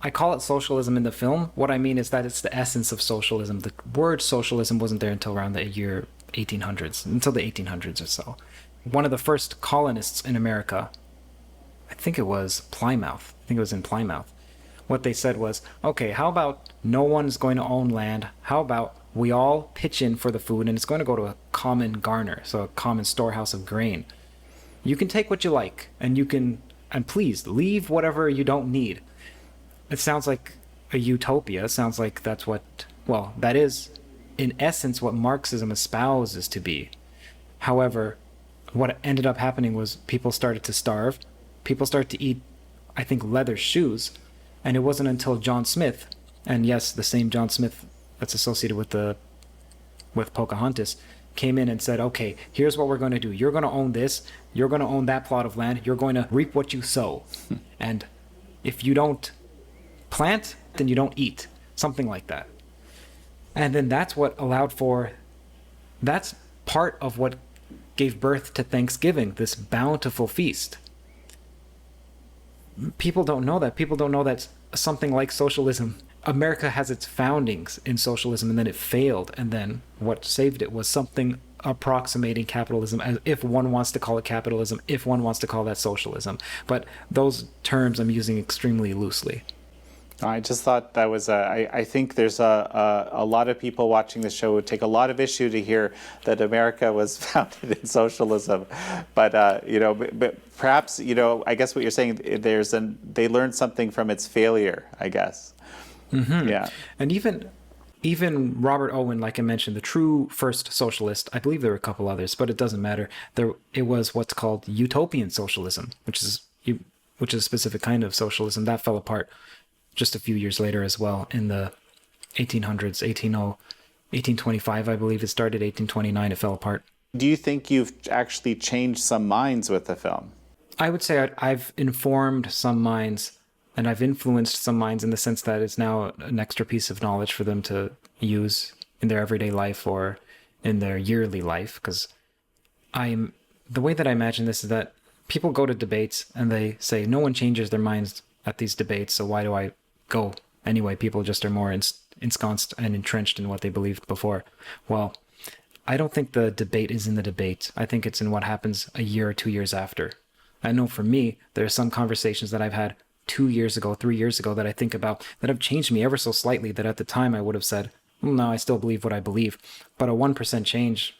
I call it socialism in the film. What I mean is that it's the essence of socialism. The word socialism wasn't there until around the year 1800s, until the 1800s or so. One of the first colonists in America, I think it was Plymouth. I think it was in Plymouth. What they said was, okay, how about no one's going to own land? How about we all pitch in for the food and it's going to go to a common garner, so a common storehouse of grain. You can take what you like and please leave whatever you don't need. It sounds like a utopia. It sounds like that's that is in essence what Marxism espouses to be. However, what ended up happening was people started to starve. People started to eat, I think, leather shoes. And it wasn't until John Smith, and yes, the same John Smith that's associated with Pocahontas, came in and said, okay, here's what we're going to do. You're going to own this. You're going to own that plot of land. You're going to reap what you sow. And if you don't plant, then you don't eat. Something like that. And then that's part of what gave birth to Thanksgiving, this bountiful feast. People don't know that. People don't know that something like socialism, America has its foundings in socialism, and then it failed. And then what saved it was something approximating capitalism, as if one wants to call it capitalism, if one wants to call that socialism. But those terms I'm using extremely loosely. I just thought that was I think there's a lot of people watching the show would take a lot of issue to hear that America was founded in socialism, but but perhaps I guess what you're saying, they learned something from its failure, I guess. Mm-hmm. Yeah, and even Robert Owen, like I mentioned, the true first socialist. I believe there were a couple others, but it doesn't matter. It was what's called utopian socialism, which is a specific kind of socialism that fell apart just a few years later as well, in the 1800s, 1825, I believe it started, 1829, it fell apart. Do you think you've actually changed some minds with the film? I would say I've informed some minds, and I've influenced some minds in the sense that it's now an extra piece of knowledge for them to use in their everyday life or in their yearly life. Because the way that I imagine this is that people go to debates and they say no one changes their minds at these debates, so why do I go anyway? People just are more ensconced and entrenched in what they believed before. Well, I don't think the debate is in the debate. I think it's in what happens a year or 2 years after. I know for me, there are some conversations that I've had 2 years ago, 3 years ago that I think about that have changed me ever so slightly, that at the time I would have said, well, no, I still believe what I believe. But a 1% change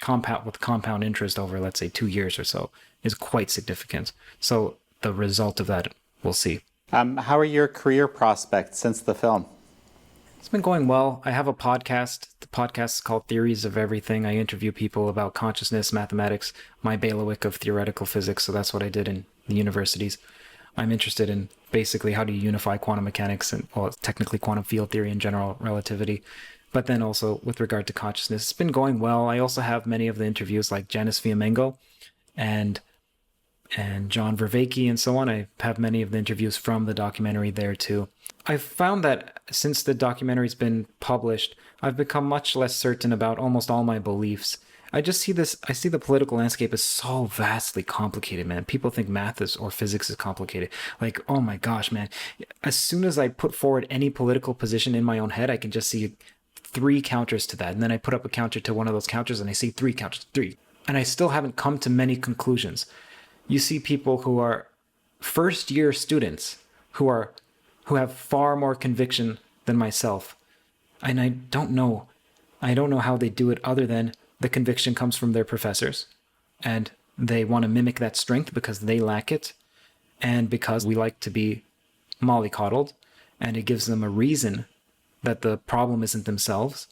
with compound interest over, let's say, 2 years or so is quite significant. So the result of that, we'll see. How are your career prospects since the film? It's been going well. I have a podcast. The podcast is called Theories of Everything. I interview people about consciousness, mathematics, my bailiwick of theoretical physics. So that's what I did in the universities. I'm interested in basically how do you unify quantum mechanics and, well, technically quantum field theory and general relativity. But then also with regard to consciousness, it's been going well. I also have many of the interviews like Janice Fiamengo and John Vervaeke and so on. I have many of the interviews from the documentary there too. I've found that since the documentary's been published, I've become much less certain about almost all my beliefs. I see the political landscape as so vastly complicated, man. People think math or physics is complicated. Like, oh my gosh, man. As soon as I put forward any political position in my own head, I can just see 3 counters to that. And then I put up a counter to one of those counters and I see 3 counters, 3. And I still haven't come to many conclusions. You see people who are first-year students who have far more conviction than myself. And I don't know how they do it other than the conviction comes from their professors. And they want to mimic that strength because they lack it. And because we like to be mollycoddled. And it gives them a reason that the problem isn't themselves.